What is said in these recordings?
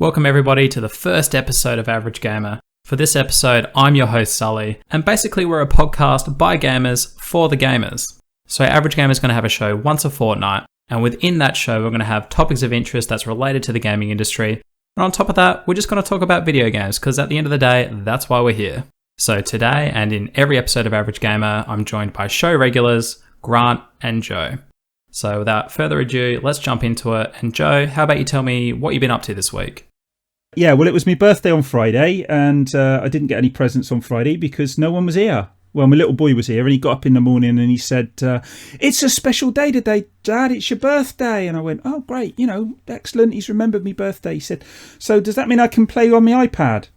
Welcome everybody to the first episode of Average Gamer. For this episode, I'm your host Sully, and basically we're a podcast by gamers for the gamers. So Average Gamer is going to have a show once a fortnight, and within that show we're going to have topics of interest that's related to the gaming industry. And on top of that, we're just going to talk about video games, because at the end of the day, that's why we're here. So today, and in every episode of Average Gamer, I'm joined by show regulars, Grant and Joe. So without further ado, let's jump into it. And Joe, how about you tell me what you've been up to this week? Yeah, well, it was my birthday on Friday, and I didn't get any presents on Friday because no one was here. Well, my little boy was here, and he got up in the morning and he said, "It's a special day today, Dad. It's your birthday." And I went, "Oh, great. Excellent. He's remembered my birthday." He said, "So does that mean I can play on my iPad?"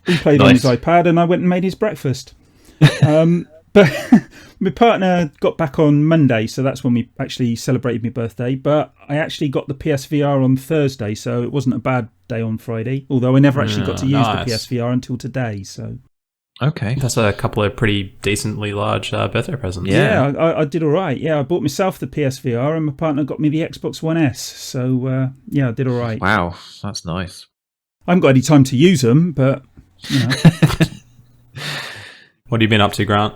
He played on his iPad, and I went and made his breakfast. But my partner got back on Monday, so that's when we actually celebrated my birthday. But I actually got the PSVR on Thursday, so it wasn't a bad day on Friday. Although I never actually got to use the PSVR until today. So okay, that's a couple of pretty decently large birthday presents. Yeah, I did all right. Yeah, I bought myself the PSVR, and my partner got me the Xbox One S. So I did all right. Wow, that's nice. I haven't got any time to use them, but What have you been up to, Grant?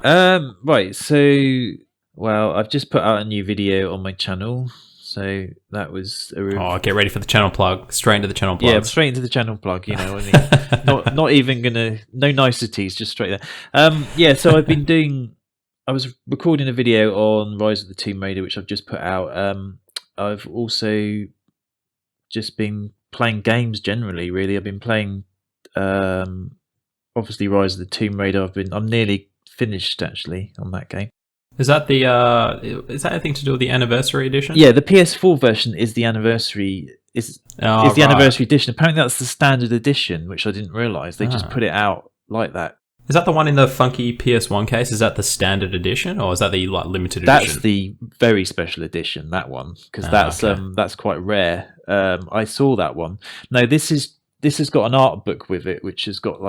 Right, so, I've just put out a new video on my channel, so that was get ready for the channel plug. Straight into the channel plug. Yeah, straight into the channel plug, not even gonna, no niceties, just straight there. So I was recording a video on Rise of the Tomb Raider, which I've just put out. I've also just been playing games generally, really. I've been playing, obviously Rise of the Tomb Raider. I'm nearly finished actually on that game. Is that anything to do with the anniversary edition? Yeah, the PS4 version is the anniversary anniversary edition. Apparently that's the standard edition, which I didn't realise. They just put it out like that. Is that the one in the funky PS1 case? Is that the standard edition, or is that the limited edition? That's the very special edition, that one, because that's quite rare. I saw that one. No, this has got an art book with it, which has got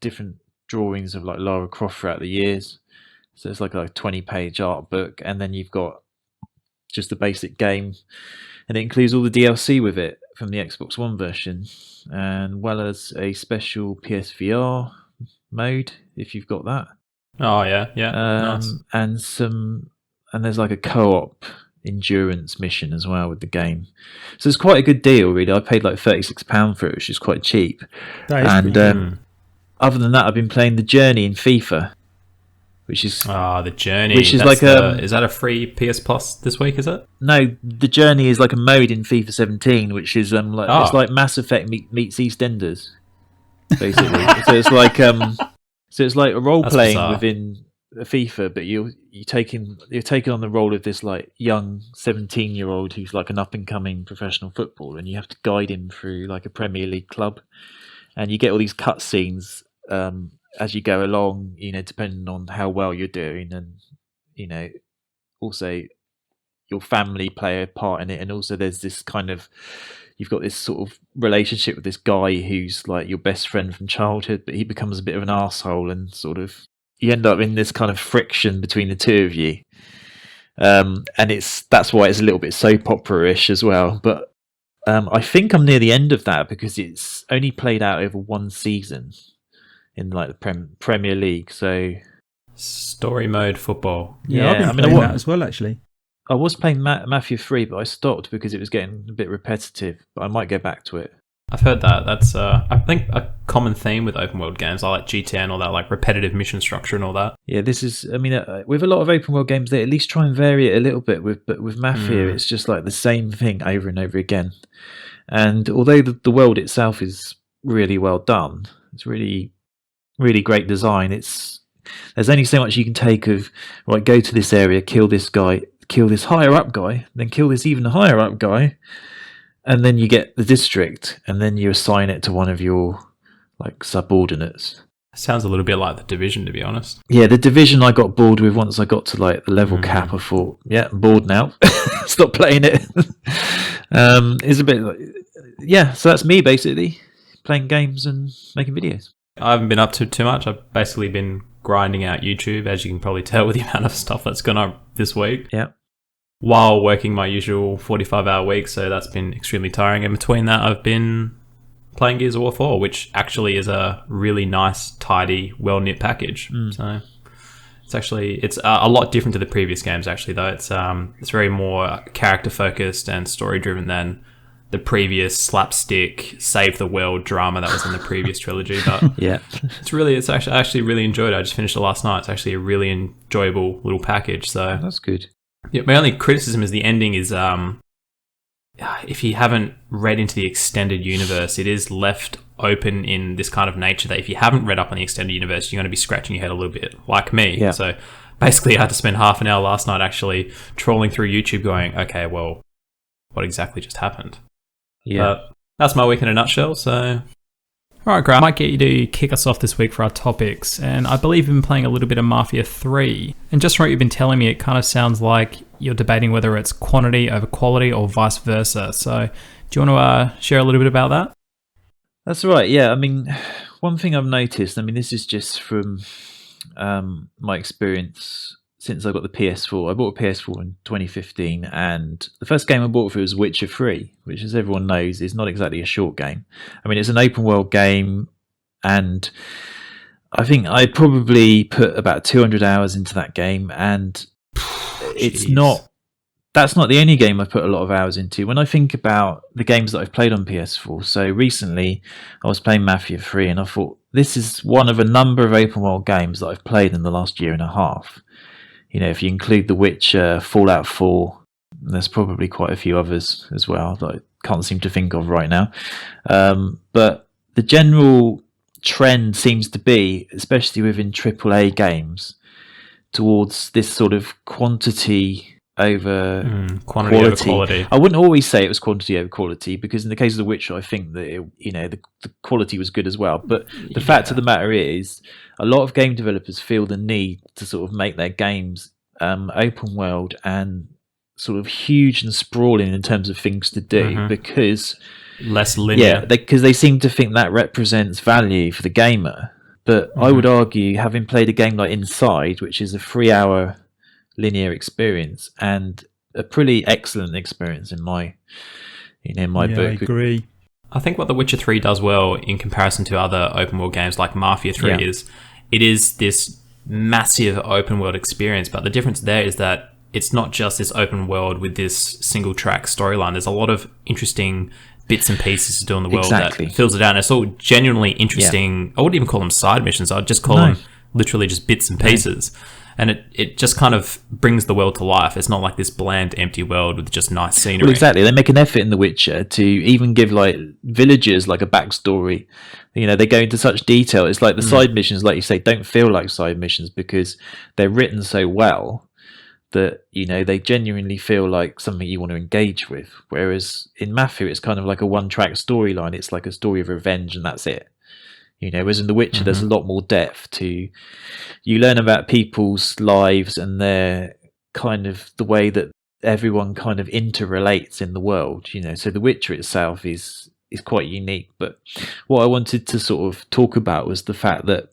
different drawings of Lara Croft throughout the years. So it's like a 20-page art book, and then you've got just the basic game, and it includes all the DLC with it from the Xbox One version, and well as a special PSVR mode if you've got that. Oh yeah. Nice. And there's like a co-op endurance mission as well with the game, so it's quite a good deal really. I paid like £36 for it, which is quite cheap. Other than that, I've been playing The Journey in FIFA, which is The Journey, which is is that a free PS Plus this week? Is it? No, The Journey is like a mode in FIFA 17, which is it's like Mass Effect meets EastEnders, basically. So it's like a role playing within FIFA, but you're taking on the role of this like young 17-year-old who's like an up and coming professional footballer, and you have to guide him through like a Premier League club, and you get all these cutscenes as you go along, depending on how well you're doing, and also your family play a part in it, and also there's this you've got this sort of relationship with this guy who's like your best friend from childhood, but he becomes a bit of an arsehole, and sort of you end up in this kind of friction between the two of you, and that's why it's a little bit soap opera-ish as well. But I think I'm near the end of that because it's only played out over one season in like the Premier League. So story mode football. Yeah, I've been playing that as well actually. I was playing Mafia 3, but I stopped because it was getting a bit repetitive. But I might go back to it. I've heard that. That's I think a common theme with open world games. I like GTA and all that, like repetitive mission structure and all that. Yeah, this is. I mean, with a lot of open world games, they at least try and vary it a little bit. But with Mafia, it's just like the same thing over and over again. And although the world itself is really well done, it's really, really great design. There's only so much you can take of right. Go to this area, kill this guy, kill this higher up guy, then kill this even higher up guy. And then you get the district, and then you assign it to one of your like subordinates. Sounds a little bit like The Division, to be honest. Yeah, The Division I got bored with once I got to like the level cap. I thought, yeah, I'm bored now. Stop playing it. It's a bit like, so that's me basically, playing games and making videos. I haven't been up to too much. I've basically been grinding out YouTube, as you can probably tell with the amount of stuff that's gone up this week. Yeah. while working my usual 45-hour week, so that's been extremely tiring. And between that, I've been playing Gears of War 4, which actually is a really nice, tidy, well-knit package. So it's a lot different to the previous games, actually, though. It's very more character-focused and story-driven than the previous slapstick, save the world drama that was in the previous trilogy. But yeah, I actually really enjoyed it. I just finished it last night. It's actually a really enjoyable little package. So that's good. Yeah, my only criticism is the ending is if you haven't read into the extended universe, it is left open in this kind of nature that if you haven't read up on the extended universe, you're going to be scratching your head a little bit, like me. Yeah. So basically, I had to spend half an hour last night actually trawling through YouTube going, okay, well, what exactly just happened? Yeah. But that's my week in a nutshell, so... All right, Grant, I might get you to kick us off this week for our topics. And I believe you've been playing a little bit of Mafia 3. And just from what you've been telling me, it kind of sounds like you're debating whether it's quantity over quality or vice versa. So do you want to share a little bit about that? That's right, yeah. I mean, one thing I've noticed, this is just from my experience since I got the PS4. I bought a PS4 in 2015, and the first game I bought for it was Witcher 3, which, as everyone knows, is not exactly a short game. It's an open world game, and I think I probably put about 200 hours into that game, and that's not the only game I've put a lot of hours into. When I think about the games that I've played on PS4, so recently I was playing Mafia 3, and I thought, this is one of a number of open world games that I've played in the last year and a half. If you include The Witcher, Fallout 4, there's probably quite a few others as well that I can't seem to think of right now. But the general trend seems to be, especially within AAA games, towards this sort of quantity over quality. I wouldn't always say it was quantity over quality, because in the case of The Witcher, I think that the quality was good as well. But the fact of the matter is, a lot of game developers feel the need to sort of make their games open world and sort of huge and sprawling in terms of things to do, because less linear. Yeah, because they seem to think that represents value for the gamer. But I would argue, having played a game like Inside, which is a 3-hour linear experience and a pretty excellent experience in my book. I agree. I think what The Witcher 3 does well in comparison to other open world games like Mafia 3 is it is this massive open world experience, but the difference there is that it's not just this open world with this single track storyline. There's a lot of interesting bits and pieces to do in the world that fills it out, and it's all genuinely interesting. I wouldn't even call them side missions. I'd just call them literally just bits and pieces. And it just kind of brings the world to life. It's not like this bland, empty world with just nice scenery. Well, exactly. They make an effort in The Witcher to even give like villagers like a backstory. They go into such detail. It's like the side missions, like you say, don't feel like side missions because they're written so well that they genuinely feel like something you want to engage with. Whereas in Mafia, it's kind of like a one-track storyline. It's like a story of revenge, and that's it. Whereas in The Witcher, there's a lot more depth to. You learn about people's lives and their kind of the way that everyone kind of interrelates in the world. So The Witcher itself is quite unique. But what I wanted to sort of talk about was the fact that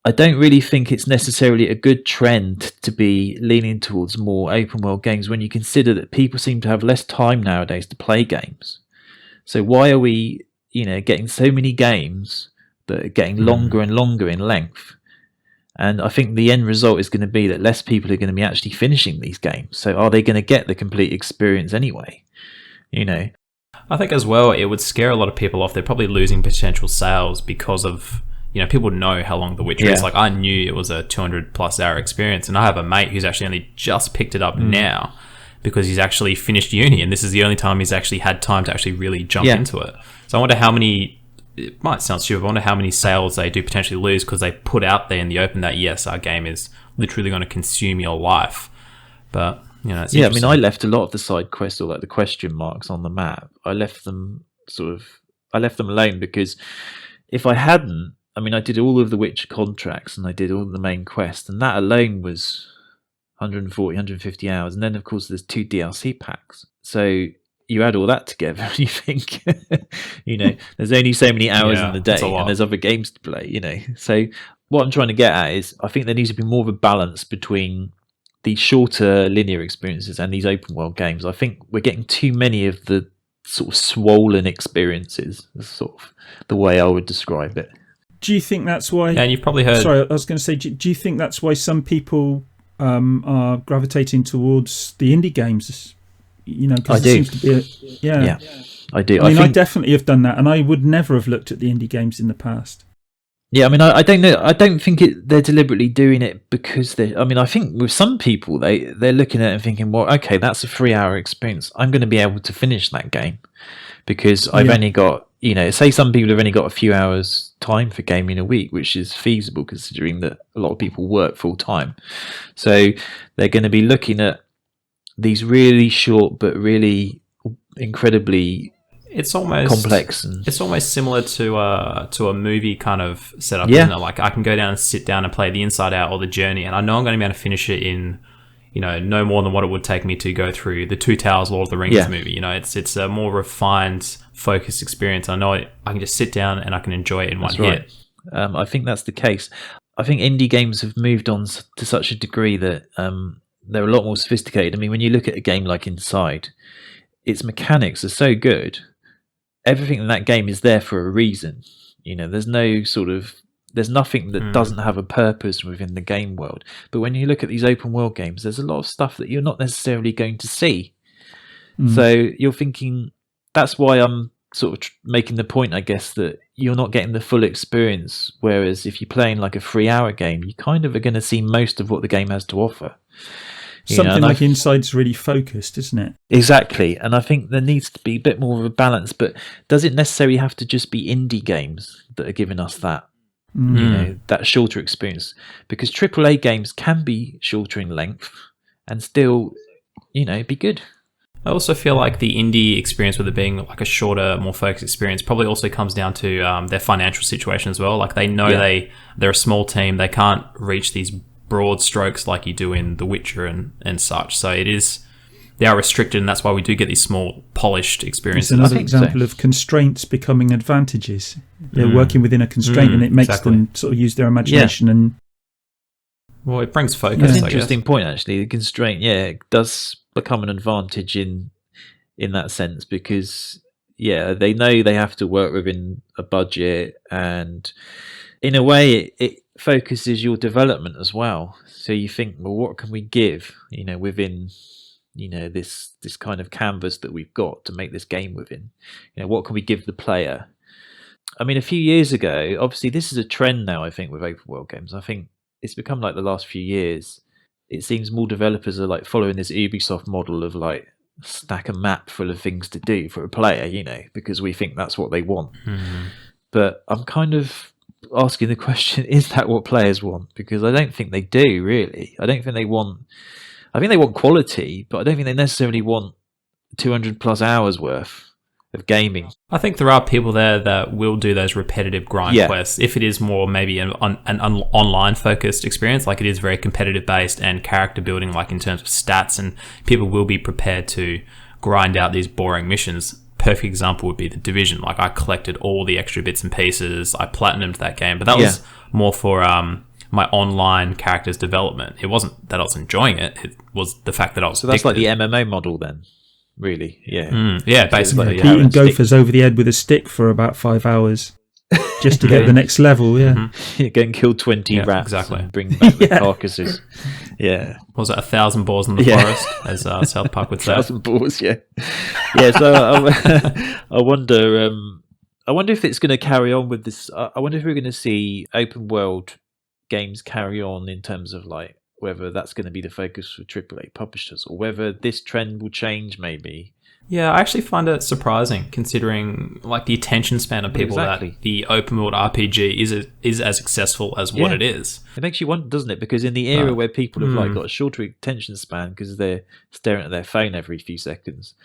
I don't really think it's necessarily a good trend to be leaning towards more open world games when you consider that people seem to have less time nowadays to play games. So why are we, getting so many games that are getting longer and longer in length? And I think the end result is going to be that less people are going to be actually finishing these games. So are they going to get the complete experience anyway? I think as well, it would scare a lot of people off. They're probably losing potential sales because of, people know how long The Witcher is. Like, I knew it was a 200 plus hour experience, and I have a mate who's actually only just picked it up now because he's actually finished uni, and this is the only time he's actually had time to actually really jump into it. So I wonder how many, it might sound stupid, I wonder how many sales they do potentially lose because they put out there in the open that, yes, our game is literally going to consume your life. But, it's interesting. I left a lot of the side quests, or like the question marks on the map. I left them alone because if I hadn't, I did all of the Witcher contracts and I did all of the main quests, and that alone was 140, 150 hours. And then, of course, there's 2 DLC packs. So you add all that together and you think, there's only so many hours in the day and there's other games to play, So what I'm trying to get at is I think there needs to be more of a balance between these shorter linear experiences and these open world games, I think we're getting too many of the sort of swollen experiences. That's sort of the way I would describe it. Do you think that's why? And you've probably heard. Sorry, I was going to say. Do you think that's why some people are gravitating towards the indie games? Because I do. Seems to be yeah, I do. I mean, I definitely have done that, and I would never have looked at the indie games in the past. Yeah, I mean, I don't know. I don't think they're deliberately doing it because they. I mean, I think with some people, they're looking at it and thinking, well, okay, that's a 3-hour experience. I'm going to be able to finish that game because I've only got, say some people have only got a few hours time for gaming a week, which is feasible considering that a lot of people work full time. So they're going to be looking at these really short but really incredibly complex. It's almost similar to a movie kind of setup, isn't it? Like I can go down and sit down and play the Inside Out or the Journey, and I know I'm going to be able to finish it in no more than what it would take me to go through the Two Towers Lord of the Rings movie. It's a more refined, focused experience. I know I can just sit down and I can enjoy it in one hit. I think that's the case. I think indie games have moved on to such a degree that they're a lot more sophisticated. I mean, when you look at a game like Inside, its mechanics are so good. Everything in that game is there for a reason. There's nothing that doesn't have a purpose within the game world. But when you look at these open world games, there's a lot of stuff that you're not necessarily going to see. So you're thinking, that's why I'm sort of making the point, I guess, that you're not getting the full experience. Whereas if you're playing like a 3-hour game, you kind of are going to see most of what the game has to offer. Something like Inside's really focused, isn't it? Exactly. And I think there needs to be a bit more of a balance, but does it necessarily have to just be indie games that are giving us that, that shorter experience? Because AAA games can be shorter in length and still, be good. I also feel like the indie experience, with it being like a shorter, more focused experience, probably also comes down to their financial situation as well. Like they know they're a small team, they can't reach these broad strokes like you do in The Witcher and such. So they are restricted, and that's why we do get these small, polished experiences. It's another example of constraints becoming advantages. They're working within a constraint, and it makes them sort of use their imagination and. Well, it brings focus. That's an interesting point, actually. The constraint, it does become an advantage in that sense because, they know they have to work within a budget, and in a way, it focuses your development as well. So you think, well, what can we give, within, this kind of canvas that we've got to make this game within? What can we give the player? I mean, a few years ago, obviously, this is a trend now, I think, with open world games. I think it's become like the last few years. It seems more developers are like following this Ubisoft model of like stack a map full of things to do for a player, because we think that's what they want. But I'm kind of asking the question, is that what players want? Because I don't think they do, really. I think they want quality, but I don't think they necessarily want 200 plus hours worth of gaming. I think there are people there that will do those repetitive grind quests if it is more maybe an online focused experience, like it is very competitive based and character building, like in terms of stats, and people will be prepared to grind out these boring missions. Perfect example would be The Division. Like I collected all the extra bits and pieces, I platinumed that game, but that was more for my online character's development. It wasn't that I was enjoying it, it was the fact that I was So that's like the MMO model then, really? Basically. Beating gophers over the head with a stick for about 5 hours just to get the next level. You go and kill 20 rats and bring back the carcasses. Was it 1,000 boars in the forest, as South Park would say? 1,000 boars, so I wonder if it's going to carry on with this. I wonder if we're going to see open world games carry on in terms of like whether that's going to be the focus for AAA publishers, or whether this trend will change maybe. I actually find it surprising, considering like the attention span of people that the open world RPG is as successful as what it is. It makes you wonder, doesn't it? Because in the era where people have like got a shorter attention span because they're staring at their phone every few seconds,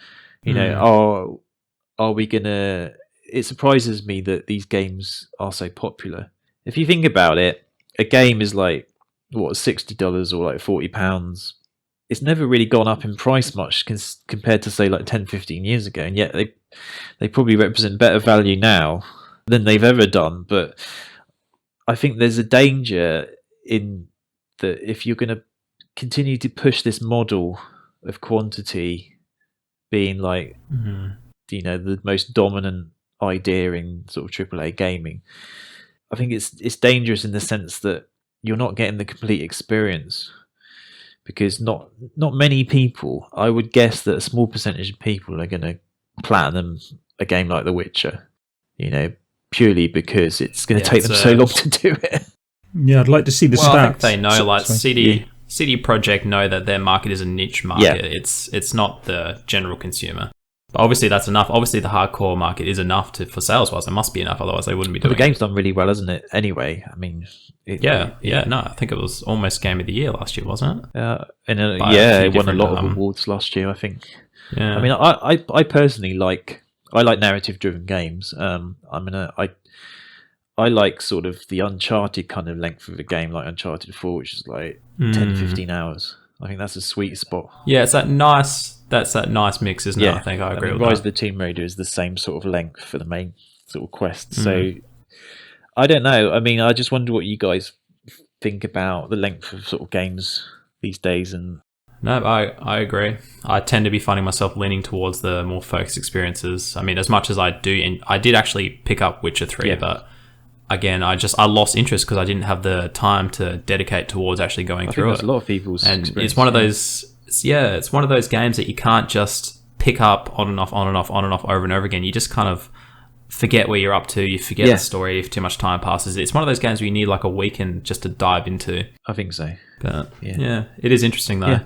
are we gonna? It surprises me that these games are so popular. If you think about it, a game is like $60 or like £40. It's never really gone up in price much compared to say like 10-15 years ago, and yet they probably represent better value now than they've ever done. But I think there's a danger in that if you're going to continue to push this model of quantity being like, the most dominant idea in sort of AAA gaming, I think it's dangerous in the sense that you're not getting the complete experience, because not many people, I would guess that a small percentage of people are going to platinum a game like The Witcher, purely because it's going to take them so long to do it. Yeah, I'd like to see the stats. I think they know, CD Projekt know that their market is a niche market. Yeah. It's not the general consumer. But obviously that's enough. Obviously the hardcore market is enough for sales-wise. It must be enough, otherwise they wouldn't be doing it. The game's done really well, hasn't it? Anyway, I mean... No, I think it was almost Game of the Year last year, wasn't it? It won a lot of awards last year, I think. Yeah. I mean, I personally like narrative-driven games. I like sort of the Uncharted kind of length of a game, like Uncharted 4, which is like 10, 15 hours. I think that's a sweet spot. Yeah, it's that nice mix, isn't it? I think I agree with Rise that. of the Tomb Raider is the same sort of length for the main sort of quest. So I don't know. I mean, I just wonder what you guys think about the length of sort of games these days. And no, I agree. I tend to be finding myself leaning towards the more focused experiences. I mean, as much as I do, and I did actually pick up Witcher 3, but again, I lost interest because I didn't have the time to dedicate towards actually going through it. A lot of people's and it's one of those. Yeah, it's one of those games that you can't just pick up on and off over and over again. You just kind of forget where you're up to. You forget the story if too much time passes. It's one of those games where you need like a weekend just to dive into. I think so. But yeah, it is interesting though. Yeah.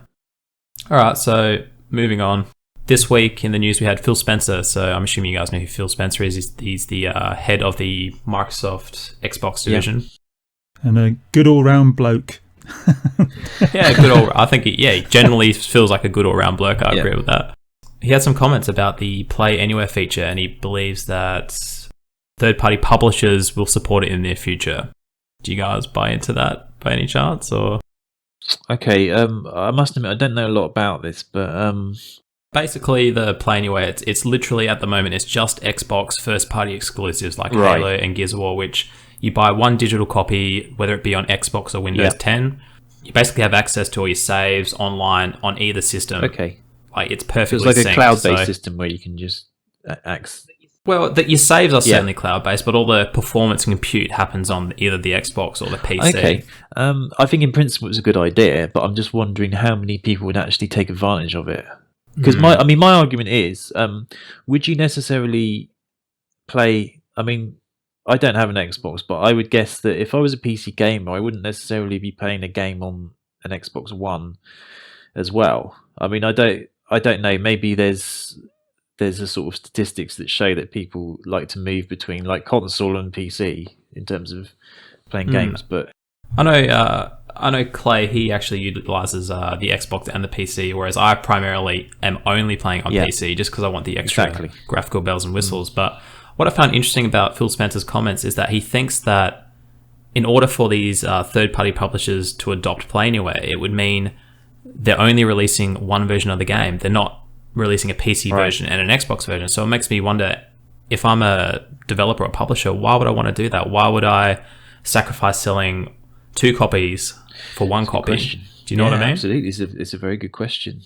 All right, so moving on. This week in the news we had Phil Spencer. So I'm assuming you guys know who Phil Spencer is. He's the head of the Microsoft Xbox division. And a good all-round bloke. I think he generally feels like a good all-round bloke. I agree with that. He had some comments about the Play Anywhere feature, and he believes that third-party publishers will support it in the near future. Do you guys buy into that by any chance? Or okay, I must admit I don't know a lot about this, but basically the Play Anywhere, it's literally at the moment it's just Xbox first-party exclusives like Halo and Gears of War, which you buy one digital copy, whether it be on Xbox or Windows 10. You basically have access to all your saves online on either system. Okay. Like it's perfectly synced. So it's like a cloud-based so system where you can just access. Well, your saves are certainly cloud-based, but all the performance and compute happens on either the Xbox or the PC. Okay. I think in principle it's a good idea, but I'm just wondering how many people would actually take advantage of it. Because my argument is, would you necessarily play? I mean, I don't have an Xbox, but I would guess that if I was a PC gamer, I wouldn't necessarily be playing a game on an Xbox One as well. I mean, I don't know. Maybe there's a sort of statistics that show that people like to move between like console and PC in terms of playing games. But I know Clay, he actually utilizes the Xbox and the PC, whereas I primarily am only playing on PC just because I want the extra graphical bells and whistles. But what I found interesting about Phil Spencer's comments is that he thinks that in order for these third-party publishers to adopt Play Anywhere, it would mean they're only releasing one version of the game. They're not releasing a PC version and an Xbox version. So it makes me wonder, if I'm a developer or publisher, why would I want to do that? Why would I sacrifice selling 2 copies for 1 copy? Do you know what I mean? Absolutely. It's a very good question.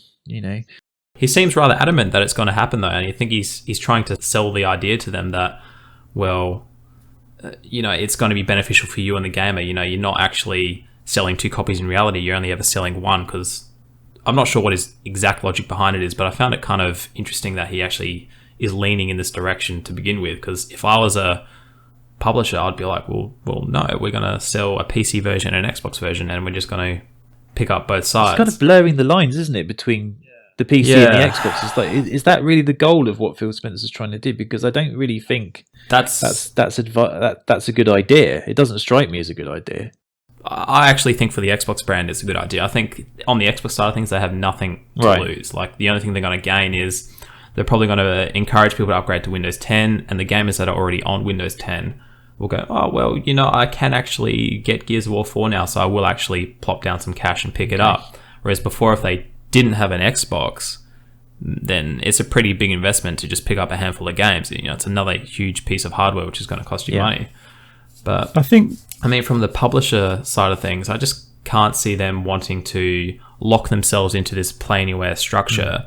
He seems rather adamant that it's going to happen though, and I think he's trying to sell the idea to them that, well, it's going to be beneficial for you and the gamer. You're not actually selling 2 copies in reality. You're only ever selling 1, because I'm not sure what his exact logic behind it is, but I found it kind of interesting that he actually is leaning in this direction to begin with. Because if I was a publisher, I'd be like, well, no, we're going to sell a PC version and an Xbox version, and we're just going to pick up both sides. It's kind of blurring the lines, isn't it, between the PC and the Xbox? It's like, is that really the goal of what Phil Spencer's trying to do? Because I don't really think that's a good idea. It doesn't strike me as a good idea. I actually think for the Xbox brand, it's a good idea. I think on the Xbox side of things, they have nothing to lose. Like, the only thing they're going to gain is they're probably going to encourage people to upgrade to Windows 10, and the gamers that are already on Windows 10 will go, oh, well, I can actually get Gears of War 4 now, so I will actually plop down some cash and pick it up. Whereas before, if they didn't have an Xbox, then it's a pretty big investment to just pick up a handful of games. It's another huge piece of hardware which is going to cost you money. But I mean, from the publisher side of things, I just can't see them wanting to lock themselves into this play anywhere structure.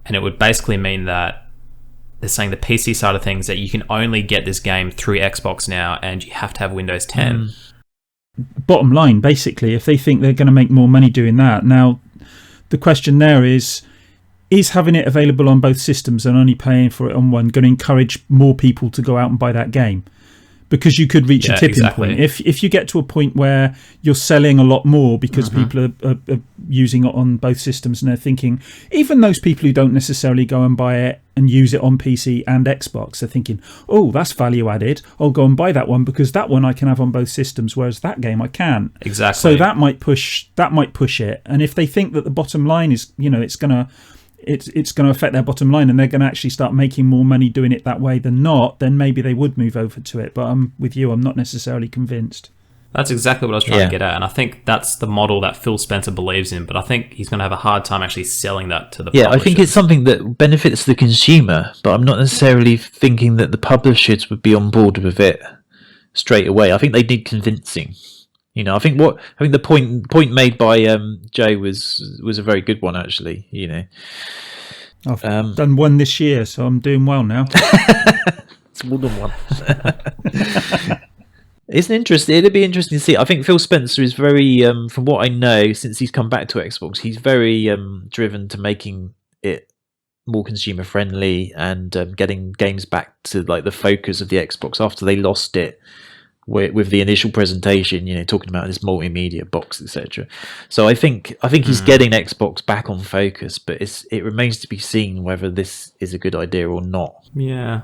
And it would basically mean that they're saying the PC side of things, that you can only get this game through Xbox now, and you have to have Windows 10. Bottom line, basically, if they think they're going to make more money doing that. Now, the question there is having it available on both systems and only paying for it on one going to encourage more people to go out and buy that game? Because you could reach a tipping point. If you get to a point where you're selling a lot more because people are using it on both systems, and they're thinking, even those people who don't necessarily go and buy it and use it on PC and Xbox, they're thinking, oh, that's value added. I'll go and buy that one because that one I can have on both systems, whereas that game I can't. Exactly. So that might push it. And if they think that the bottom line is, it's going to affect their bottom line and they're going to actually start making more money doing it that way than not, then maybe they would move over to it. But I'm with you, I'm not necessarily convinced. That's exactly what I was trying to get at. And I think that's the model that Phil Spencer believes in, but I think he's going to have a hard time actually selling that to the publishers. I think it's something that benefits the consumer, but I'm not necessarily thinking that the publishers would be on board with it straight away. I think they need convincing. I think the point made by Joe was a very good one, actually. I've done one this year, so I'm doing well now. It's more than one. It'd be interesting to see. I think Phil Spencer is very, from what I know, since he's come back to Xbox, he's very driven to making it more consumer friendly and getting games back to like the focus of the Xbox after they lost it with the initial presentation, talking about this multimedia box, etc. So I think he's getting Xbox back on focus, but it remains to be seen whether this is a good idea or not. Yeah.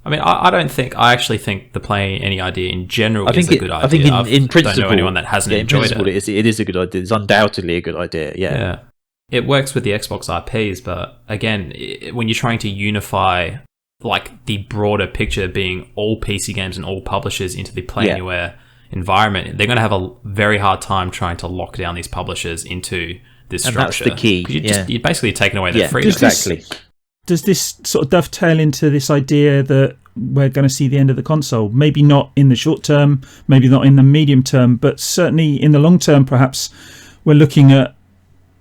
I mean, I actually think the Play Any idea in general is a good idea. I think in principle, don't know anyone that hasn't enjoyed it. It is a good idea. It's undoubtedly a good idea, yeah. It works with the Xbox IPs, but again, when you're trying to unify like the broader picture being all PC games and all publishers into the Play Anywhere environment, they're going to have a very hard time trying to lock down these publishers into this structure. And that's the key. You're basically taking away their freedom. Exactly. Does this sort of dovetail into this idea that we're going to see the end of the console? Maybe not in the short term, maybe not in the medium term, but certainly in the long term, perhaps we're looking at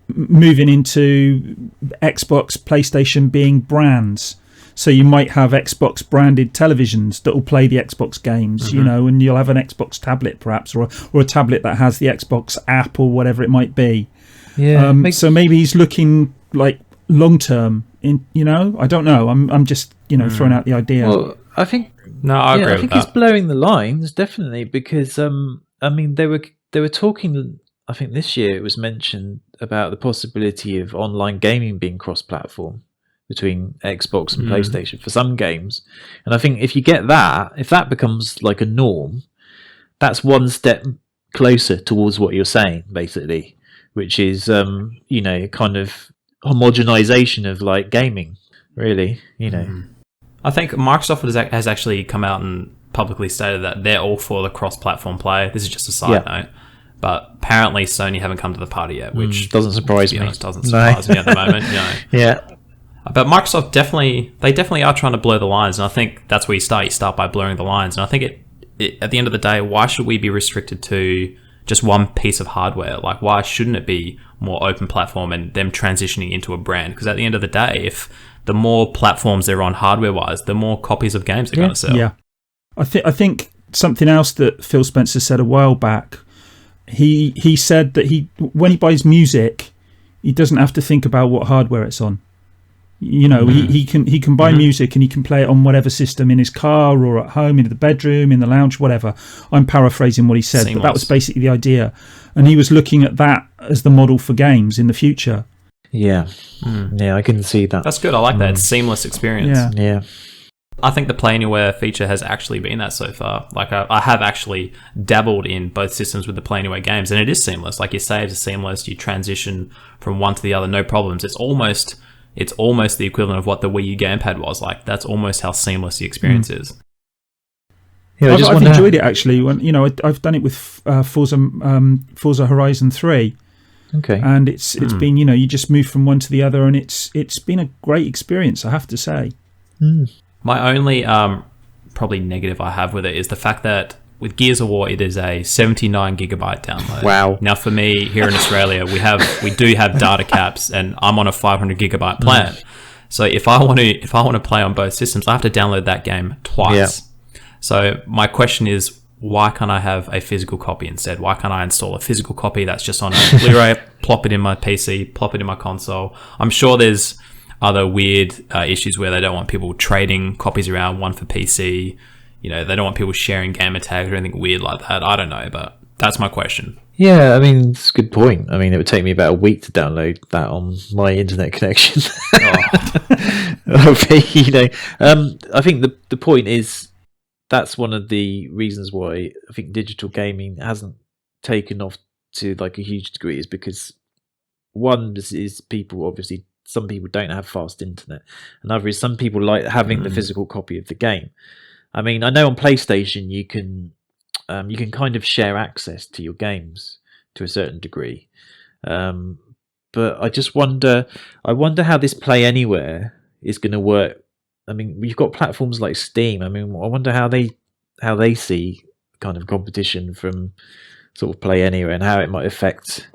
moving into Xbox, PlayStation being brands. So you might have Xbox branded televisions that will play the Xbox games, and you'll have an Xbox tablet perhaps, or a tablet that has the Xbox app or whatever it might be. Yeah. So maybe he's looking like long term. I don't know. I'm just throwing out the idea. Well, I think I agree. I think he's blurring the lines definitely because they were talking. I think this year it was mentioned about the possibility of online gaming being cross-platform between Xbox and PlayStation for some games. And I think if you get that, if that becomes like a norm, that's one step closer towards what you're saying, basically, which is, kind of homogenization of like gaming, really, I think Microsoft has actually come out and publicly stated that they're all for the cross-platform play. This is just a side note. But apparently Sony haven't come to the party yet, which doesn't surprise me. Doesn't surprise me at the moment. Yeah. But Microsoft definitely are trying to blur the lines, and I think that's where you start. You start by blurring the lines, and I think it at the end of the day, why should we be restricted to just one piece of hardware? Like, why shouldn't it be more open platform and them transitioning into a brand? Because at the end of the day, if the more platforms they're on hardware-wise, the more copies of games they're going to sell. Yeah, I think something else that Phil Spencer said a while back. He said that when he buys music, he doesn't have to think about what hardware it's on. He can buy music and he can play it on whatever system, in his car or at home, in the bedroom, in the lounge, whatever. I'm paraphrasing what he said, but that was basically the idea. And he was looking at that as the model for games in the future. Yeah. Yeah, I can see that. That's good. I like that. It's seamless experience. Yeah. I think the Play Anywhere feature has actually been that so far. Like, I have actually dabbled in both systems with the Play Anywhere games, and it is seamless. Like, your saves are seamless. You transition from one to the other, no problems. It's almost the equivalent of what the Wii U gamepad was. Like, that's almost how seamless the experience is. Yeah, I've enjoyed it actually. When I've done it with Forza Horizon 3. Okay. And it's been, you just move from one to the other, and it's been a great experience, I have to say. My only probably negative I have with it is the fact that with Gears of War, it is a 79 gigabyte download. Wow. Now, for me here in Australia, we do have data caps, and I'm on a 500 gigabyte plan. So if I want to play on both systems, I have to download that game twice. Yeah. So my question is, why can't I have a physical copy instead? Why can't I install a physical copy that's just on a Blu-ray, plop it in my PC, plop it in my console? I'm sure there's other weird issues where they don't want people trading copies around, one for PC. They don't want people sharing gamer tags or anything weird like that. I don't know, but that's my question. Yeah, I mean, it's a good point. I mean, it would take me about a week to download that on my internet connection. I think the point is that's one of the reasons why I think digital gaming hasn't taken off to like a huge degree is because one is people obviously. Some people don't have fast internet. Another is some people like having the physical copy of the game. I mean, I know on PlayStation you can kind of share access to your games to a certain degree, but I just wonder how this Play Anywhere is going to work. I mean, we've got platforms like Steam. I mean, I wonder how they see kind of competition from sort of Play Anywhere and how it might affect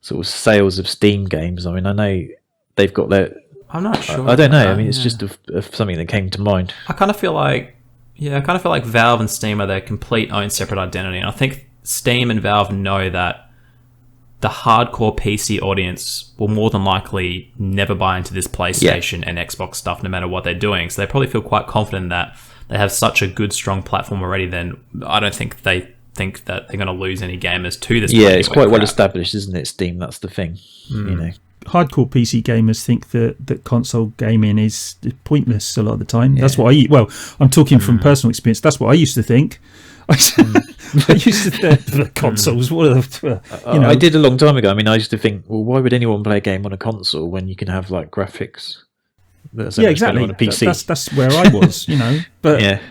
sort of sales of Steam games. I mean, I know they've got their. I'm not sure. I don't know. I mean, it's just something that came to mind. I kind of feel like Valve and Steam are their complete own separate identity, and I think Steam and Valve know that the hardcore PC audience will more than likely never buy into this PlayStation and Xbox stuff, no matter what they're doing. So they probably feel quite confident that they have such a good, strong platform already. Then I don't think they think that they're going to lose any gamers to this. Yeah, it's quite well established, isn't it? Steam, that's the thing. Hardcore PC gamers think that console gaming is pointless a lot of the time. That's what I'm talking from personal experience. That's what I used to think. I used to think the consoles. I did a long time ago. I mean, I used to think, well, why would anyone play a game on a console when you can have like graphics? Exactly. On a PC. That's where I was, But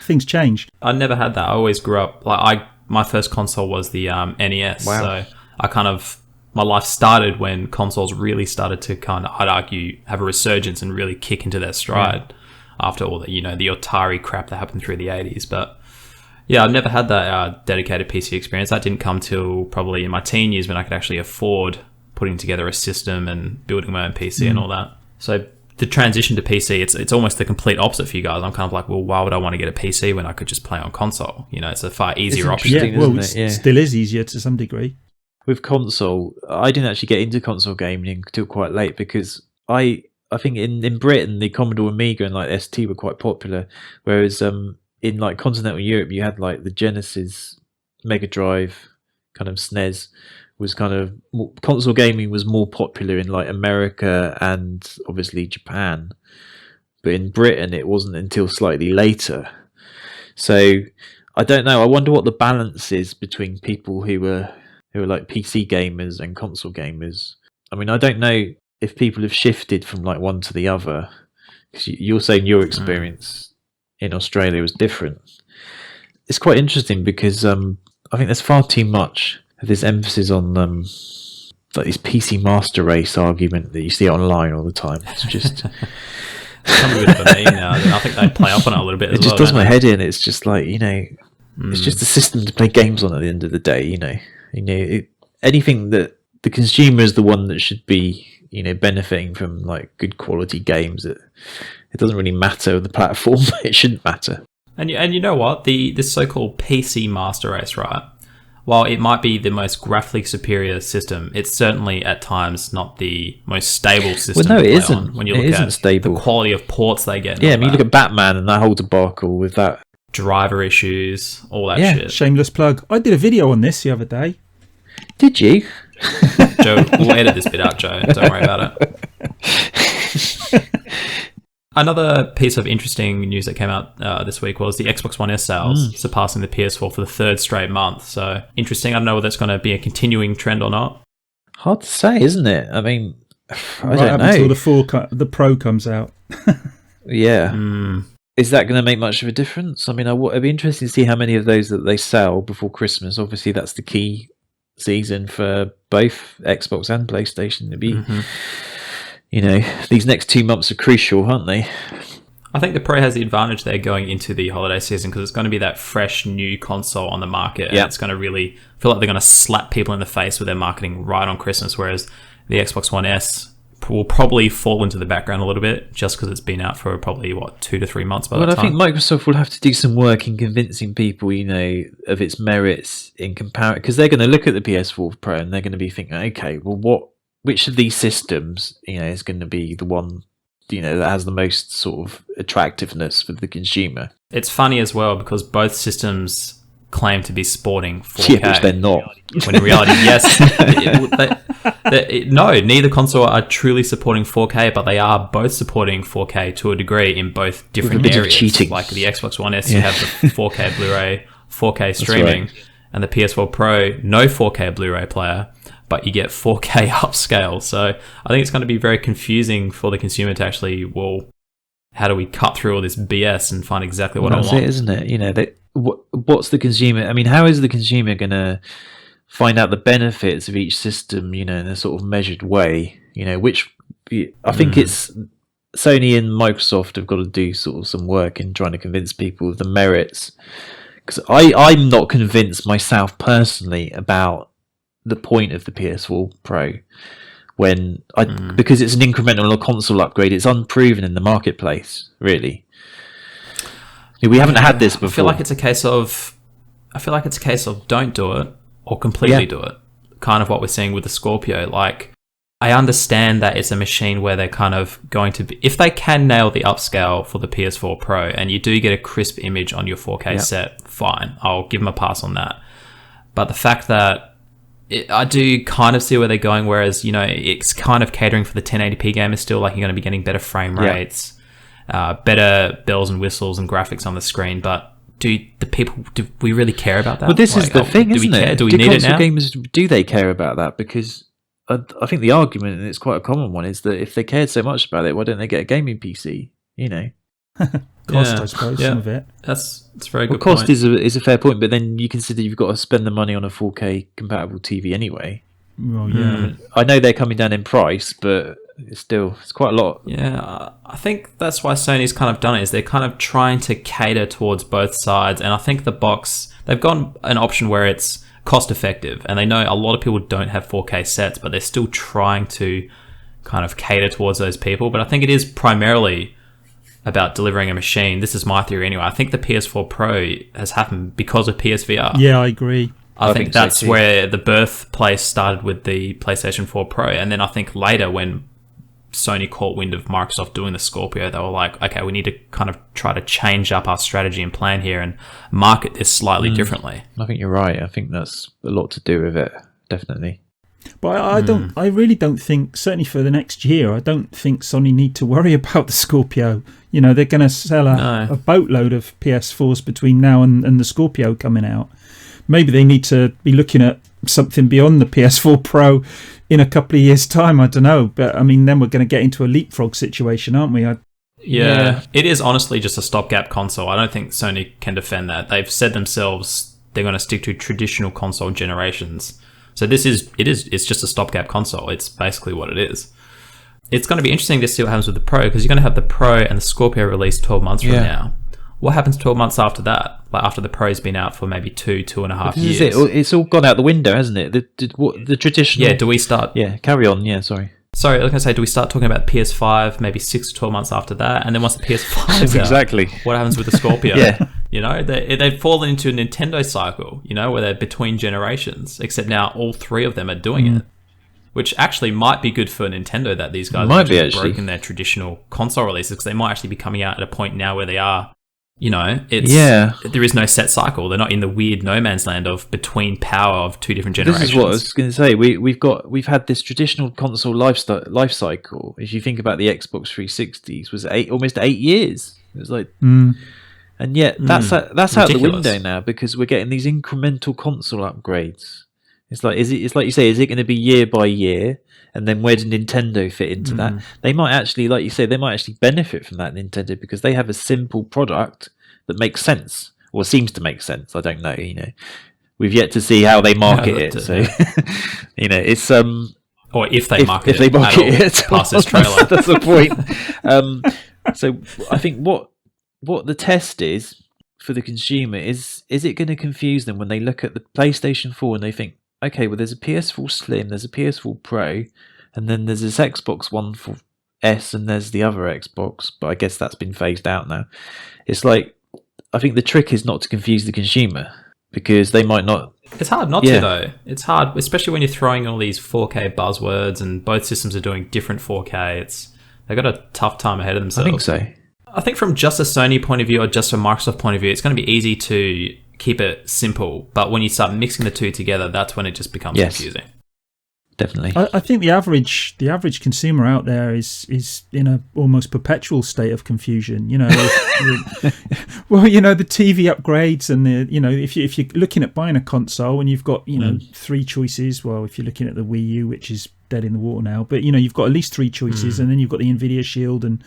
things change. I never had that. I always grew up my first console was the NES. Wow. So I kind of. My life started when consoles really started to kind of, I'd argue, have a resurgence and really kick into their stride after all the, the Atari crap that happened through the 80s. But yeah, I've never had that dedicated PC experience. That didn't come till probably in my teen years when I could actually afford putting together a system and building my own PC and all that. So the transition to PC, it's almost the complete opposite for you guys. I'm kind of like, well, why would I want to get a PC when I could just play on console? It's a far easier option. Yeah, well, it still is easier to some degree. With console, I didn't actually get into console gaming until quite late because I think in Britain the Commodore Amiga and like ST were quite popular, whereas in like continental Europe you had like the Genesis, Mega Drive, kind of SNES was kind of console gaming was more popular in like America and obviously Japan, but in Britain it wasn't until slightly later. So I don't know. I wonder what the balance is between people who are like PC gamers and console gamers. I mean, I don't know if people have shifted from like one to the other. Because you're saying your experience in Australia was different. It's quite interesting because I think there's far too much of this emphasis on like this PC master race argument that you see online all the time. It's just. It's a bit of a meme now. I think they play up on it a little bit as well. It just does my head in. It's just like, it's just a system to play games on at the end of the day, anything that the consumer is the one that should be, benefiting from like good quality games. It doesn't really matter the platform. It shouldn't matter. And you know what? This so-called PC master race, right? While it might be the most graphically superior system, it's certainly at times not the most stable system. Well, no, to it play isn't. On when you look at stable. The quality of ports they get. Yeah, I mean, you look at Batman and that whole debacle with that. Driver issues, all that shit. Shameless plug. I did a video on this the other day. Did you? Joe, we'll edit this bit out, Joe. Don't worry about it. Another piece of interesting news that came out this week was the Xbox One S sales surpassing the PS4 for the third straight month. So interesting. I don't know whether that's going to be a continuing trend or not. Hard to say, isn't it? I mean, I don't know. Until the Pro comes out. Yeah. Is that going to make much of a difference? I mean, it'd be interesting to see how many of those that they sell before Christmas. Obviously, that's the key season for both Xbox and PlayStation. It'd be, these next 2 months are crucial, aren't they? I think the Pro has the advantage there going into the holiday season because it's going to be that fresh new console on the market. And it's going to really feel like they're going to slap people in the face with their marketing right on Christmas, whereas the Xbox One S will probably fall into the background a little bit just because it's been out for probably, 2 to 3 months by that time. I think Microsoft will have to do some work in convincing people, of its merits in comparison, because they're going to look at the PS4 Pro and they're going to be thinking, okay, well, which of these systems, is going to be the one, that has the most sort of attractiveness for the consumer. It's funny as well because both systems claim to be sporting 4K. Yeah, which they're not. When in reality, yes. No, neither console are truly supporting 4K, but they are both supporting 4K to a degree in both different areas. Cheating. Like the Xbox One S, you have the 4K Blu-ray, 4K streaming, and the PS4 Pro, no 4K Blu-ray player, but you get 4K upscale. So I think it's going to be very confusing for the consumer to actually, how do we cut through all this BS and find exactly what I want? That's it, isn't it? What's the consumer? I mean, how is the consumer going to find out the benefits of each system, in a sort of measured way? Which I think it's Sony and Microsoft have got to do sort of some work in trying to convince people of the merits. Because I'm not convinced myself personally about the point of the PS4 Pro because it's an incremental console upgrade. It's unproven in the marketplace, really. We haven't had this before. I feel like it's a case of don't do it or completely do it. Kind of what we're seeing with the Scorpio. Like, I understand that it's a machine where they're kind of going to be, if they can nail the upscale for the PS4 Pro and you do get a crisp image on your 4K set, fine. I'll give them a pass on that. But the fact that I do kind of see where they're going, whereas, it's kind of catering for the 1080p gamers still, like you're going to be getting better frame rates, better bells and whistles and graphics on the screen, but do we really care about that? Well, this is the thing, isn't it? Do we need it now? Gamers, do they care about that? Because I think the argument, and it's quite a common one, is that if they cared so much about it, why don't they get a gaming PC? Cost, I suppose, some of it. That's a very good cost point. is a fair point, but then you consider you've got to spend the money on a 4K compatible TV anyway. Well, yeah. I know they're coming down in price, but it's quite a lot. Yeah, I think that's why Sony's kind of done it, is they're kind of trying to cater towards both sides, and I think the box, they've gone an option where it's cost effective, and they know a lot of people don't have 4K sets, but they're still trying to kind of cater towards those people. But I think it is primarily about delivering a machine. This is my theory anyway. I think the PS4 Pro has happened because of PSVR. Yeah, I agree. I think that's where the birthplace started with the PlayStation 4 Pro. And then I think later when Sony caught wind of Microsoft doing the Scorpio, they were like, okay, we need to kind of try to change up our strategy and plan here and market this slightly differently. I think you're right. I think that's a lot to do with it, definitely. But I really don't think, certainly for the next year, I don't think Sony need to worry about the Scorpio. They're going to sell a boatload of PS4s between now and the Scorpio coming out. Maybe they need to be looking at something beyond the PS4 Pro in a couple of years' time. I don't know. But, I mean, then we're going to get into a leapfrog situation, aren't we? Yeah, it is honestly just a stopgap console. I don't think Sony can defend that. They've said themselves they're going to stick to traditional console generations. So it's just a stopgap console. It's basically what it is. It's going to be interesting to see what happens with the Pro, because you're going to have the Pro and the Scorpio released 12 months from now. What happens 12 months after that? Like after the Pro's been out for maybe 2.5 years. It's all gone out the window, hasn't it? The traditional... Yeah, do we start... Yeah, carry on. Yeah, sorry. Sorry, I was going to say, do we start talking about PS5 maybe 6 to 12 months after that? And then once the PS5's exactly. out, what happens with the Scorpio? Yeah. They've fallen into a Nintendo cycle, where they're between generations, except now all three of them are doing it, which actually might be good for Nintendo that these guys have broken their traditional console releases, because they might actually be coming out at a point now where they are, there is no set cycle. They're not in the weird no man's land of between power of two different generations. This is what I was going to say. We've had this traditional console life cycle. If you think about the Xbox 360s, was almost 8 years. It was like, and yet that's out the window now, because we're getting these incremental console upgrades. It's like you say, is it going to be year by year? And then where does Nintendo fit into that? They might actually, like you say, benefit from that, Nintendo, because they have a simple product that makes sense, or seems to make sense. I don't know, We've yet to see how they market it. So, it's... Or if they market it past this trailer. That's the point. So I think what what the test is for the consumer is it going to confuse them when they look at the PlayStation 4 and they think, okay, well, there's a PS4 Slim, there's a PS4 Pro, and then there's this Xbox One for S, and there's the other Xbox, but I guess that's been phased out now. It's like, I think the trick is not to confuse the consumer, because they might not. It's hard not to, though. It's hard, especially when you're throwing all these 4K buzzwords and both systems are doing different 4K. They've got a tough time ahead of themselves. I think so. I think from just a Sony point of view or just a Microsoft point of view, it's going to be easy to keep it simple. But when you start mixing the two together, that's when it just becomes confusing. Definitely. I think the average consumer out there is in a almost perpetual state of confusion. You know, well, you know, the TV upgrades and if you're looking at buying a console and you've got three choices. Well, if you're looking at the Wii U, which is dead in the water now, but you've got at least three choices, and then you've got the Nvidia Shield, and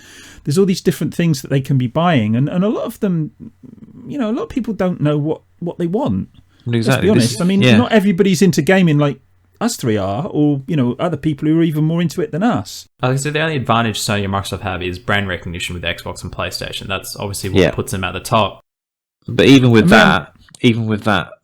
there's all these different things that they can be buying, and a lot of them, a lot of people don't know what they want. Exactly. Let's be honest. I mean, not everybody's into gaming like us three are, or other people who are even more into it than us. So the only advantage Sony and Microsoft have is brand recognition with Xbox and PlayStation. That's obviously what puts them at the top. But even with that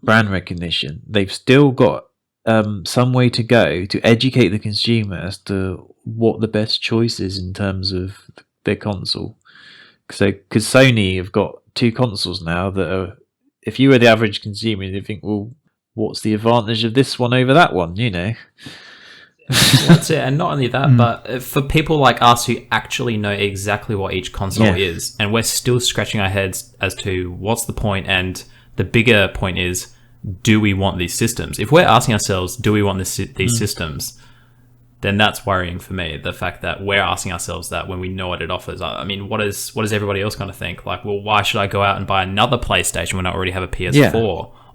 brand recognition, they've still got some way to go to educate the consumer as to what the best choice is in terms of their console. So, because Sony have got two consoles now that are, if you were the average consumer, you think, well, what's the advantage of this one over that one, That's it. And not only that, but for people like us who actually know exactly what each console is, and we're still scratching our heads as to what's the point, and the bigger point is, do we want these systems? If we're asking ourselves, do we want these systems, then that's worrying for me. The fact that we're asking ourselves that when we know what it offers. I mean, what is everybody else going to think? Like, well, why should I go out and buy another PlayStation when I already have a PS4? Yeah.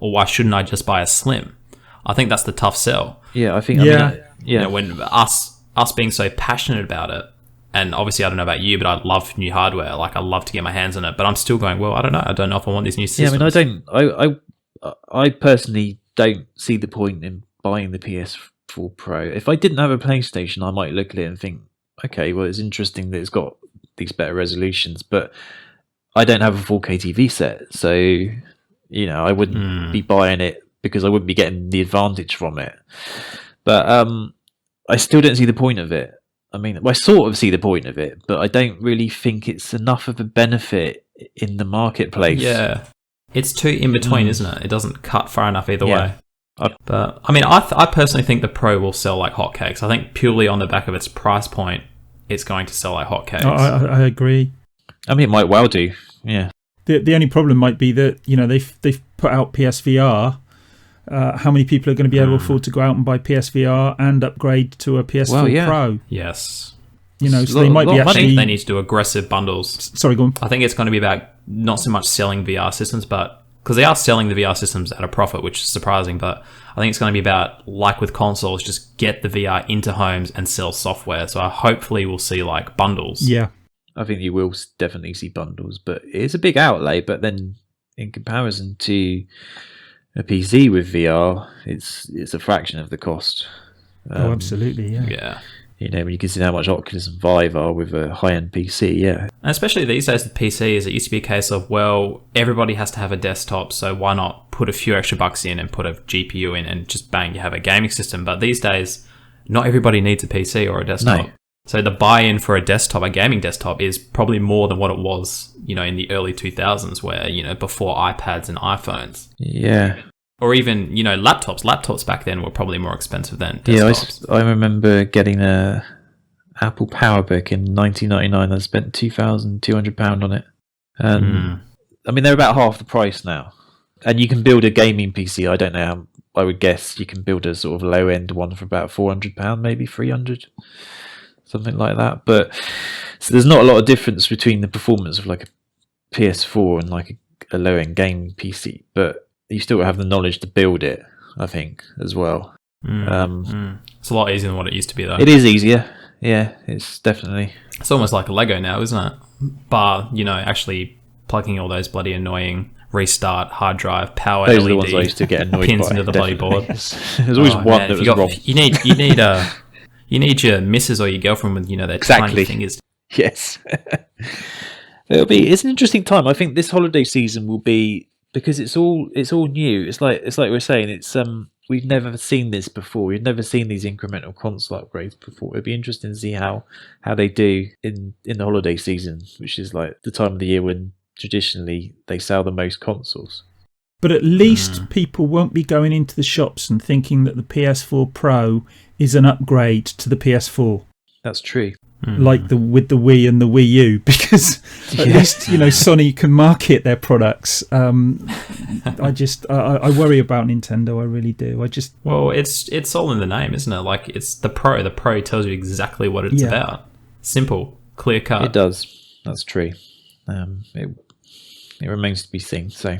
Or why shouldn't I just buy a Slim? I think that's the tough sell. Yeah, I think. When us being so passionate about it, and obviously I don't know about you, but I love new hardware. Like, I love to get my hands on it, but I'm still going, well, I don't know. I don't know if I want these new systems. Yeah, I mean, I personally don't see the point in buying the PS4 Pro. If I didn't have a PlayStation, I might look at it and think, okay, well, it's interesting that it's got these better resolutions, but I don't have a 4K TV set, so I wouldn't be buying it because I wouldn't be getting the advantage from it. But I still don't see the point of it. I mean, I sort of see the point of it, but I don't really think it's enough of a benefit in the marketplace. Yeah. It's too in between, isn't it? It doesn't cut far enough either way. But I mean, I personally think the Pro will sell like hotcakes. I think purely on the back of its price point, it's going to sell like hotcakes. I agree. I mean, it might well do. Yeah. The only problem might be that they've put out PSVR. How many people are going to be able to afford to go out and buy PSVR and upgrade to a PS4 Pro? Yes. So they might be actually. They need to do aggressive bundles. Sorry, go on. I think it's going to be about not so much selling VR systems, but because they are selling the VR systems at a profit, which is surprising. But I think it's going to be about, like with consoles, just get the VR into homes and sell software. So hopefully we'll see like bundles. Yeah. I think you will definitely see bundles, but it's a big outlay. But then, in comparison to a PC with VR, it's a fraction of the cost. Absolutely, yeah. Yeah. When you consider how much Oculus and Vive are with a high-end PC, yeah. And especially these days with PCs, it used to be a case of, well, everybody has to have a desktop, so why not put a few extra bucks in and put a GPU in and just bang, you have a gaming system. But these days, not everybody needs a PC or a desktop. No. So the buy-in for a gaming desktop, is probably more than what it was, in the early 2000s, where, before iPads and iPhones. Yeah. Or even, laptops. Laptops back then were probably more expensive than desktops. Yeah, I remember getting a Apple PowerBook in 1999. I spent £2,200 on it. I mean, they're about half the price now. And you can build a gaming PC. I don't know how. I would guess you can build a sort of low-end one for about £400, maybe £300. Something like that. But so there's not a lot of difference between the performance of like a PS4 and like a low-end gaming PC. But you still have the knowledge to build it, I think, as well. It's a lot easier than what it used to be, though. It is easier. Yeah, it's definitely. It's almost like a Lego now, isn't it? Bar, actually plugging all those bloody annoying restart hard drive power those LED are the ones I used to get annoyed pins by, into the bloody board. There's always one that was wrong. You need your missus or your girlfriend with their exactly. tiny fingers. Yes. It's an interesting time. I think this holiday season will be, because it's all new. It's like we're saying, we've never seen this before. We've never seen these incremental console upgrades before. It'd be interesting to see how they do in the holiday season, which is like the time of the year when traditionally they sell the most consoles. But at least people won't be going into the shops and thinking that the PS4 Pro is an upgrade to the PS4. That's true. Like with the Wii and the Wii U, because at least Sony can market their products. I worry about Nintendo. I really do. It's all in the name, isn't it? Like, it's the Pro. The Pro tells you exactly what it's about. Simple, clear cut. It does. That's true. It remains to be seen. So,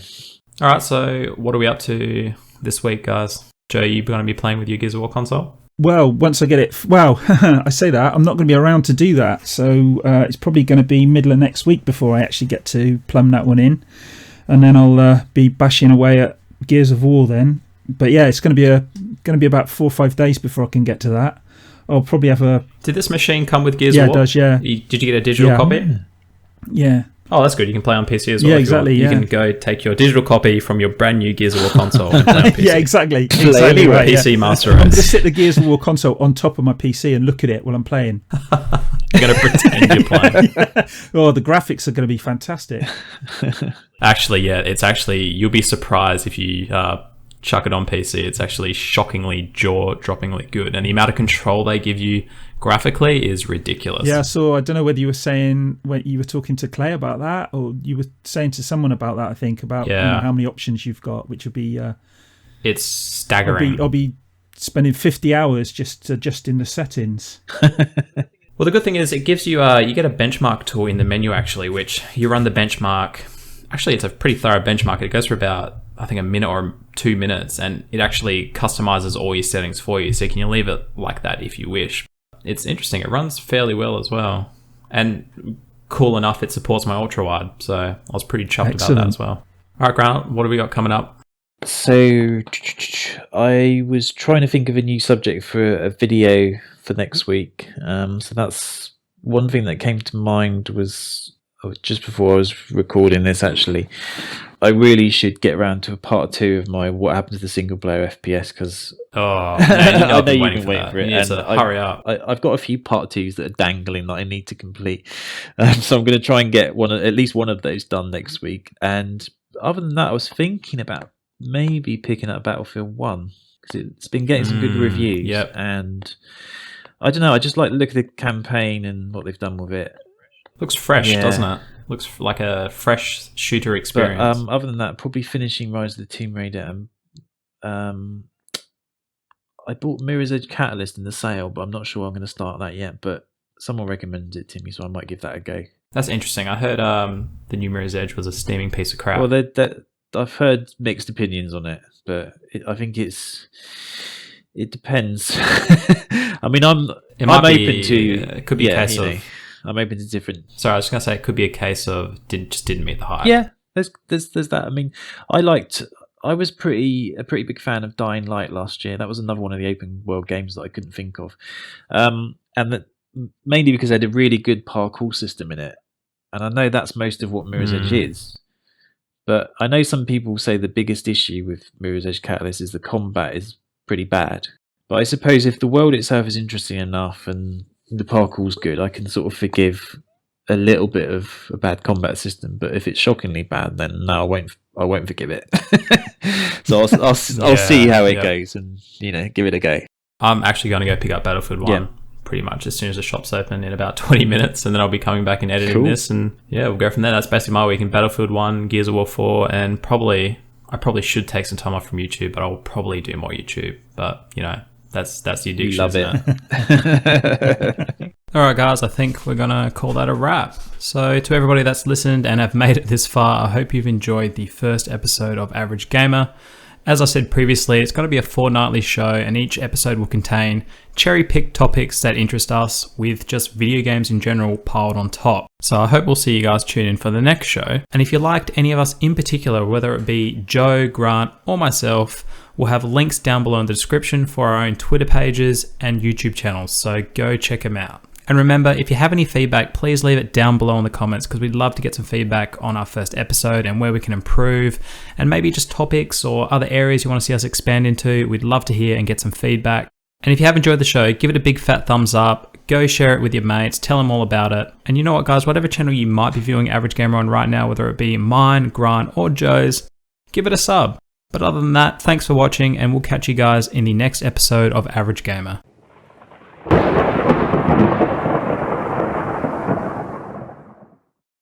all right. So, what are we up to this week, guys? Joe, you going to be playing with your Gears of War console? Well, once I get it... Well, I say that. I'm not going to be around to do that. So it's probably going to be middle of next week before I actually get to plumb that one in. And then I'll be bashing away at Gears of War then. But yeah, it's going to be about 4 or 5 days before I can get to that. I'll probably have a... Did this machine come with Gears of War? Yeah, it does, yeah. Did you get a digital copy? Yeah. Oh, that's good. You can play on PC as well. Yeah, exactly. You can go take your digital copy from your brand new Gears of War console and play on PC. Yeah, exactly. Exactly right. PC Master Race. I'm going to sit the Gears of War console on top of my PC and look at it while I'm playing. You're going to pretend you're playing. Oh, the graphics are going to be fantastic. Actually, yeah, you'll be surprised if you chuck it on PC. It's actually shockingly jaw-droppingly good. And the amount of control they give you graphically is ridiculous. Yeah, so I don't know whether you were saying when you were talking to Clay about that, or you were saying to someone about that, I think, about how many options you've got, which would be... it's staggering. I'll be spending 50 hours just adjusting the settings. Well, the good thing is it gives you... you get a benchmark tool in the menu, actually, which you run the benchmark. Actually, it's a pretty thorough benchmark. It goes for about, I think, a minute or 2 minutes, and it actually customizes all your settings for you. So you can leave it like that if you wish. It's interesting. It runs fairly well as well. And cool enough, it supports my ultra-wide. So I was pretty chuffed about that as well. All right, Grant, what have we got coming up? So I was trying to think of a new subject for a video for next week. So that's one thing that came to mind was just before I was recording this, actually. I really should get around to a part 2 of my What Happened to the Single Player FPS, because I know you've been waiting for it. You need to hurry up. I've got a few part 2s that are dangling that I need to complete. So I'm going to try and get at least one of those done next week. And other than that, I was thinking about maybe picking up Battlefield 1, because it's been getting some good reviews. Yep. And I don't know, I just like the look of the campaign and what they've done with it. Looks fresh, doesn't it? Looks like a fresh shooter experience. But, other than that, probably finishing Rise of the Tomb Raider. I bought Mirror's Edge Catalyst in the sale, but I'm not sure I'm going to start that yet. But someone recommended it to me, so I might give that a go. That's interesting. I heard the new Mirror's Edge was a steaming piece of crap. Well, I've heard mixed opinions on it, but I think it depends. I mean, I'm open to... It could be a case of... I'm open to different... Sorry, I was just going to say it could be a case of just didn't meet the hype. Yeah, there's that. I mean, I was a pretty big fan of Dying Light last year. That was another one of the open world games that I couldn't think of. And that mainly because they had a really good parkour system in it. And I know that's most of what Mirror's Edge is. But I know some people say the biggest issue with Mirror's Edge Catalyst is the combat is pretty bad. But I suppose if the world itself is interesting enough and the parkour's good, I can sort of forgive a little bit of a bad combat system. But if it's shockingly bad, then no, I won't forgive it. So I'll see how it goes and give it a go. I'm actually going to go pick up Battlefield 1 pretty much as soon as the shop's open in about 20 minutes, and then I'll be coming back and editing this, and we'll go from there. That's basically my week in Battlefield 1, Gears of War 4, and I probably should take some time off from YouTube, but I'll probably do more YouTube. But that's the addiction. Love it. All right, guys, I think we're going to call that a wrap. So to everybody that's listened and have made it this far, I hope you've enjoyed the first episode of Average Gamer. As I said previously, it's going to be a fortnightly show, and each episode will contain cherry-picked topics that interest us, with just video games in general piled on top. So I hope we'll see you guys tune in for the next show. And if you liked any of us in particular, whether it be Joe, Grant, or myself, we'll have links down below in the description for our own Twitter pages and YouTube channels, so go check them out. And remember, if you have any feedback, please leave it down below in the comments, because we'd love to get some feedback on our first episode and where we can improve, and maybe just topics or other areas you want to see us expand into. We'd love to hear and get some feedback. And if you have enjoyed the show, give it a big fat thumbs up, go share it with your mates, tell them all about it. And you know what, guys, whatever channel you might be viewing Average Gamer on right now, whether it be mine, Grant, or Joe's, give it a sub. But other than that, thanks for watching, and we'll catch you guys in the next episode of Average Gamer.